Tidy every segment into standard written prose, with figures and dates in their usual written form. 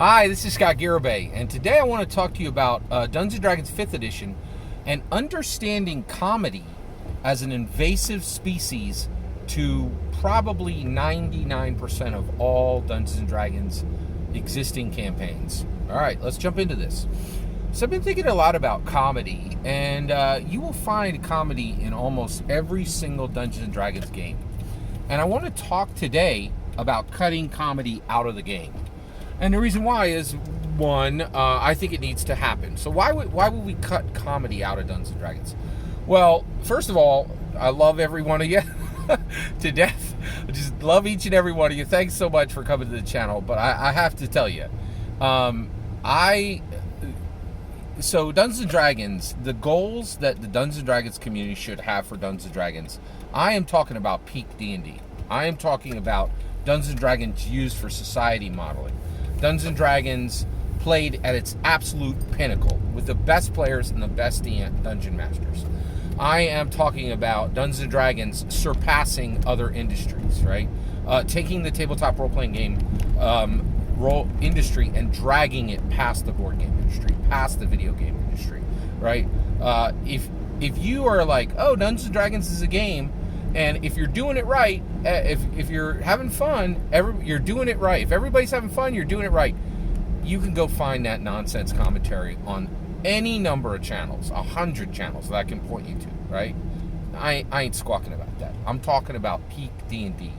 Hi, this is Scott Garibay, and today I want to talk to you about Dungeons & Dragons 5th Edition and understanding comedy as an invasive species to probably 99% of all Dungeons & Dragons existing campaigns. All right, let's jump into this. So I've been thinking a lot about comedy, and you will find comedy in almost every single Dungeons & Dragons game. And I want to talk today about cutting comedy out of the game. And the reason why is, one, I think it needs to happen. So why would we cut comedy out of Dungeons & Dragons? Well, first of all, I love every one of you to death. I just love each and every one of you. Thanks so much for coming to the channel. But I have to tell you, so Dungeons & Dragons, the goals that the Dungeons & Dragons community should have for Dungeons & Dragons, I am talking about peak D&D. I am talking about Dungeons & Dragons used for society modeling. Dungeons & Dragons played at its absolute pinnacle with the best players and the best dungeon masters. I am talking about Dungeons & Dragons surpassing other industries, right? Taking the tabletop role-playing game industry and dragging it past the board game industry, past the video game industry, right? If you are like, oh, Dungeons & Dragons is a game, and if you're doing it right, if you're having fun, you're doing it right. If everybody's having fun, you're doing it right. You can go find that nonsense commentary on any number of channels, 100 channels that I can point you to, right? I ain't squawking about that. I'm talking about peak D&D.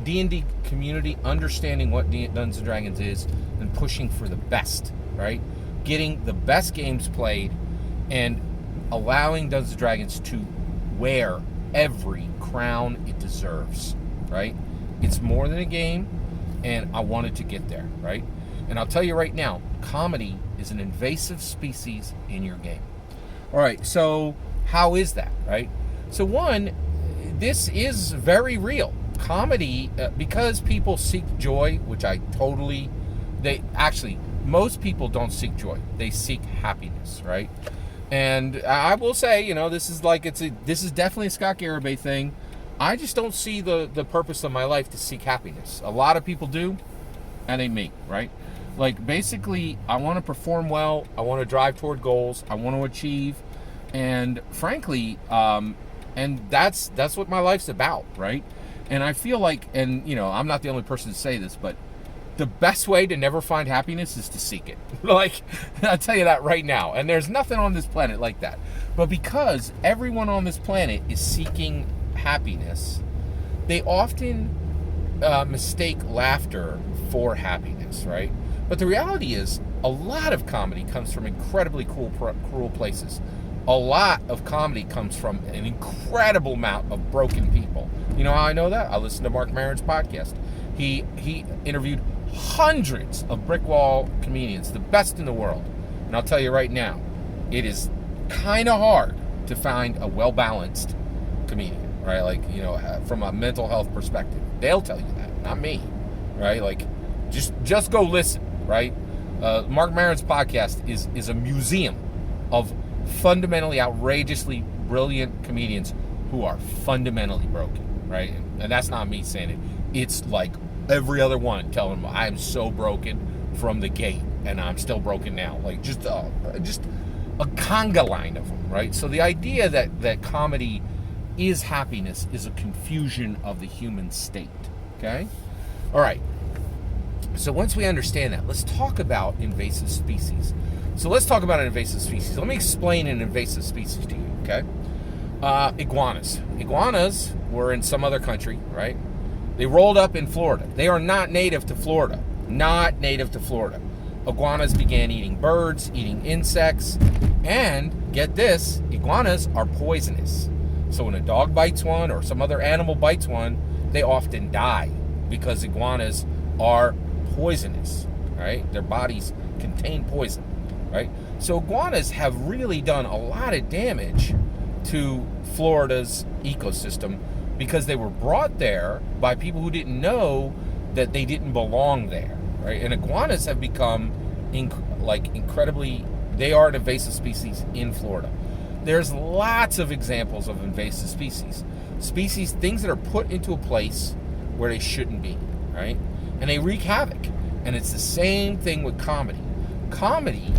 D&D community understanding what Dungeons & Dragons is and pushing for the best, right? Getting the best games played and allowing Dungeons & Dragons to wear every crown it deserves, right? It's more than a game, and I wanted to get there, right? And I'll tell you right now, comedy is an invasive species in your game. All right, so how is that, right? So one, this is very real. Comedy, because people seek joy, which most people don't seek joy. They seek happiness, right? And I will say, this is definitely a Scott Garibay thing. I just don't see the purpose of my life to seek happiness. A lot of people do, and ain't me, right? Like, basically, I want to perform well. I want to drive toward goals. I want to achieve. And frankly, and that's what my life's about, right? And I feel like, and, I'm not the only person to say this, but the best way to never find happiness is to seek it. Like, I'll tell you that right now. And there's nothing on this planet like that. But because everyone on this planet is seeking happiness, they often mistake laughter for happiness, right? But the reality is, a lot of comedy comes from incredibly cruel places. A lot of comedy comes from an incredible amount of broken people. You know how I know that? I listened to Mark Maron's podcast. He interviewed hundreds of brick wall comedians, the best in the world. And I'll tell you right now, it is kind of hard to find a well-balanced comedian, right? Like, from a mental health perspective. They'll tell you that, not me, right? Like, just go listen, right? Mark Maron's podcast is a museum of fundamentally outrageously brilliant comedians who are fundamentally broken, right? And that's not me saying it. It's like every other one telling them, I'm so broken from the gate, and I'm still broken now. Like, just a conga line of them, right? So the idea that comedy is happiness is a confusion of the human state, okay? All right. So once we understand that, let's talk about invasive species. So let's talk about an invasive species. Let me explain an invasive species to you, okay? Iguanas. Iguanas were in some other country, right? They rolled up in Florida. They are not native to Florida. Not native to Florida. Iguanas began eating birds, eating insects, and get this, iguanas are poisonous. So when a dog bites one or some other animal bites one, they often die because iguanas are poisonous, right? Their bodies contain poison, right? So iguanas have really done a lot of damage to Florida's ecosystem because they were brought there by people who didn't know that they didn't belong there, right? And iguanas have become incredibly, they are an invasive species in Florida. There's lots of examples of invasive species. Things that are put into a place where they shouldn't be, right? And they wreak havoc. And it's the same thing with comedy. Comedy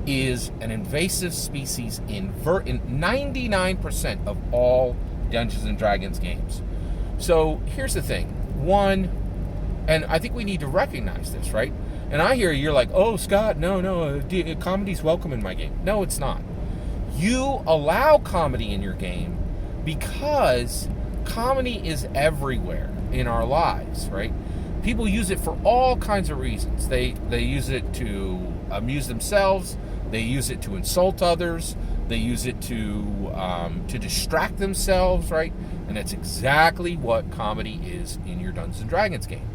is an invasive species in 99% of all Dungeons and Dragons games. So here's the thing. One, and I think we need to recognize this, right? And I hear you're like, oh, Scott, no, comedy's welcome in my game. No, it's not. You allow comedy in your game because comedy is everywhere in our lives, right? People use it for all kinds of reasons. They use it to amuse themselves. They use it to insult others. They use it to distract themselves, right? And that's exactly what comedy is in your Dungeons and Dragons game.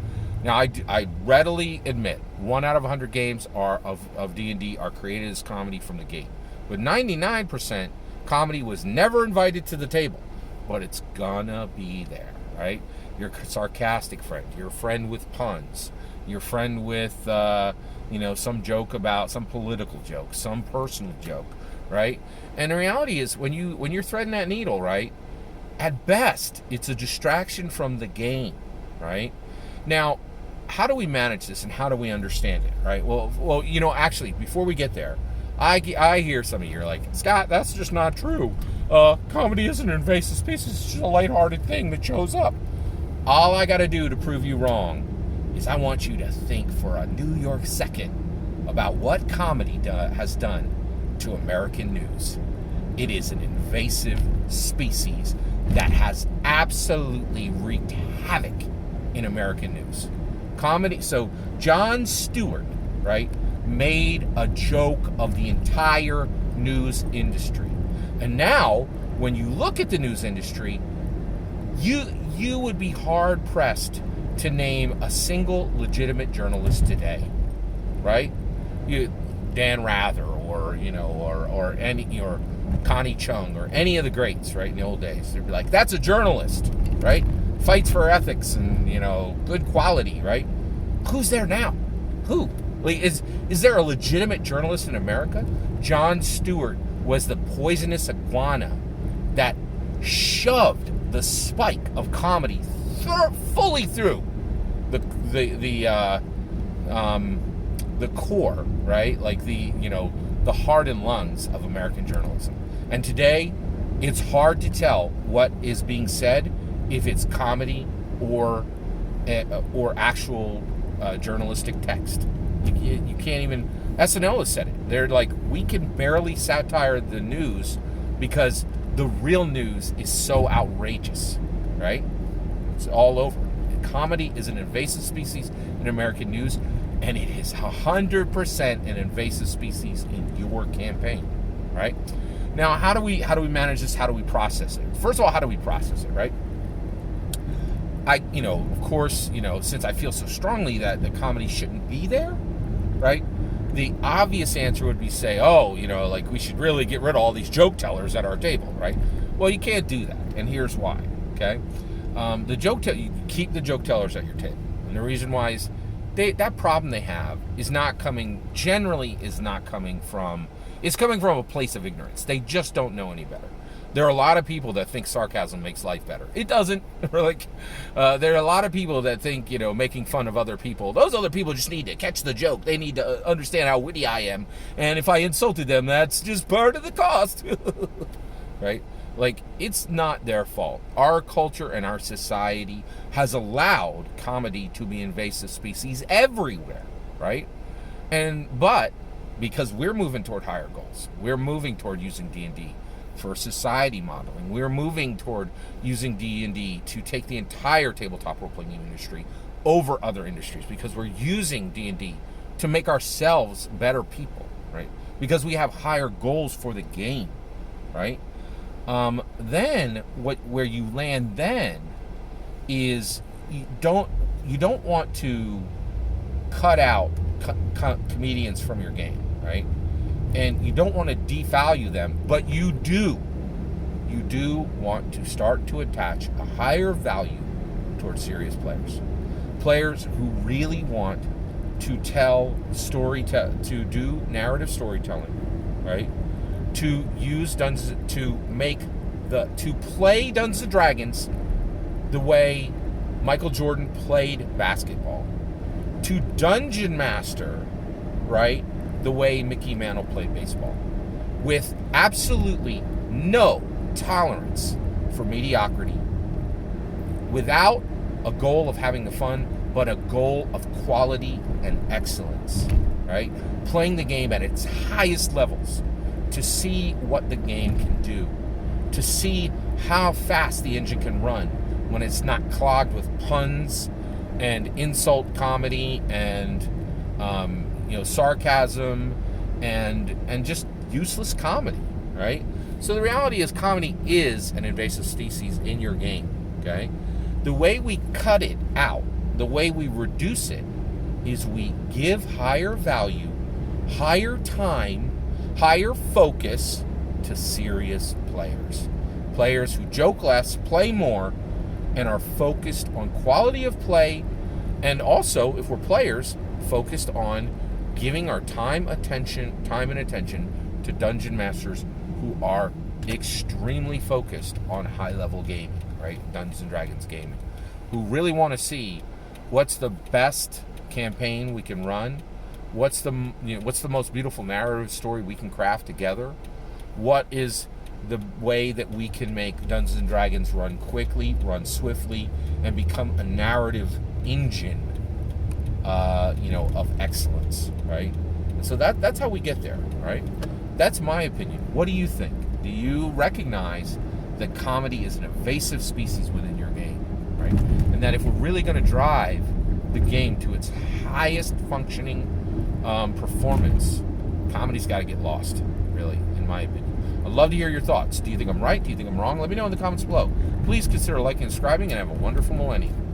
Now, I readily admit 1 out of 100 games of D&D are created as comedy from the gate. But 99% comedy was never invited to the table, but it's gonna be there, right? Your sarcastic friend, your friend with puns, your friend with some joke about some political joke, some personal joke, right? And the reality is, when you're threading that needle, right, at best it's a distraction from the game, right? Now, how do we manage this and how do we understand it, right? Well, actually, before we get there, I hear some of you are like, Scott, that's just not true. Comedy isn't an invasive species. It's just a lighthearted thing that shows up. All I got to do to prove you wrong is I want you to think for a New York second about what comedy has done to American news. It is an invasive species that has absolutely wreaked havoc in American news. Comedy. So Jon Stewart, right, made a joke of the entire news industry. And now, when you look at the news industry, you would be hard pressed to name a single legitimate journalist today, right? Dan Rather, or Connie Chung, or any of the greats, right? In the old days, they'd be like, "That's a journalist, right? Fights for ethics and good quality, right?" Who's there now? Who? Like, is there a legitimate journalist in America? Jon Stewart was the poisonous iguana that shoved the spike of comedy fully through the core, right? Like the heart and lungs of American journalism. And today, it's hard to tell what is being said, if it's comedy or actual journalistic text. You can't even. SNL has said it. They're like, we can barely satire the news because the real news is so outrageous, right? It's all over. Comedy is an invasive species in American news, and it is 100% an invasive species in your campaign, right? Now, how do we manage this? How do we process it? First of all, how do we process it, right? Of course, since I feel so strongly that the comedy shouldn't be there, right? The obvious answer would be say, like we should really get rid of all these joke tellers at our table, right? Well, you can't do that, and here's why, okay? You keep the joke tellers at your table, and the reason why is that problem they have is coming from a place of ignorance. They just don't know any better. There are a lot of people that think sarcasm makes life better. It doesn't. There are a lot of people that think, making fun of other people. Those other people just need to catch the joke. They need to understand how witty I am. And if I insulted them, that's just part of the cost. Right? Like, it's not their fault. Our culture and our society has allowed comedy to be invasive species everywhere. Right? But because we're moving toward higher goals, we're moving toward using D&D for society modeling. We're moving toward using D&D to take the entire tabletop role-playing industry over other industries, because we're using D&D to make ourselves better people, right? Because we have higher goals for the game, right? Then where you land then is you don't want to cut out comedians from your game, right? And you don't want to devalue them, but you do want to start to attach a higher value towards serious players who really want to to do narrative storytelling, right? To use to play Dungeons and Dragons the way Michael Jordan played basketball, to dungeon master, right, the way Mickey Mantle played baseball, with absolutely no tolerance for mediocrity, without a goal of having the fun, but a goal of quality and excellence, right? Playing the game at its highest levels to see what the game can do, to see how fast the engine can run when it's not clogged with puns and insult comedy and sarcasm and just useless comedy, right? So the reality is, comedy is an invasive species in your game, okay? The way we cut it out, the way we reduce it, is we give higher value, higher time, higher focus to serious players. Players who joke less, play more, and are focused on quality of play, and also, if we're players, focused on giving our time and attention to dungeon masters who are extremely focused on high-level gaming, right? Dungeons and Dragons gaming, who really want to see what's the best campaign we can run, what's the most beautiful narrative story we can craft together, what is the way that we can make Dungeons and Dragons run quickly, run swiftly, and become a narrative engine, of excellence, right? And so that's how we get there, right? That's my opinion. What do you think? Do you recognize that comedy is an invasive species within your game, right? And that if we're really going to drive the game to its highest functioning performance, comedy's got to get lost, really, in my opinion. I'd love to hear your thoughts. Do you think I'm right? Do you think I'm wrong? Let me know in the comments below. Please consider liking and subscribing, and have a wonderful millennium.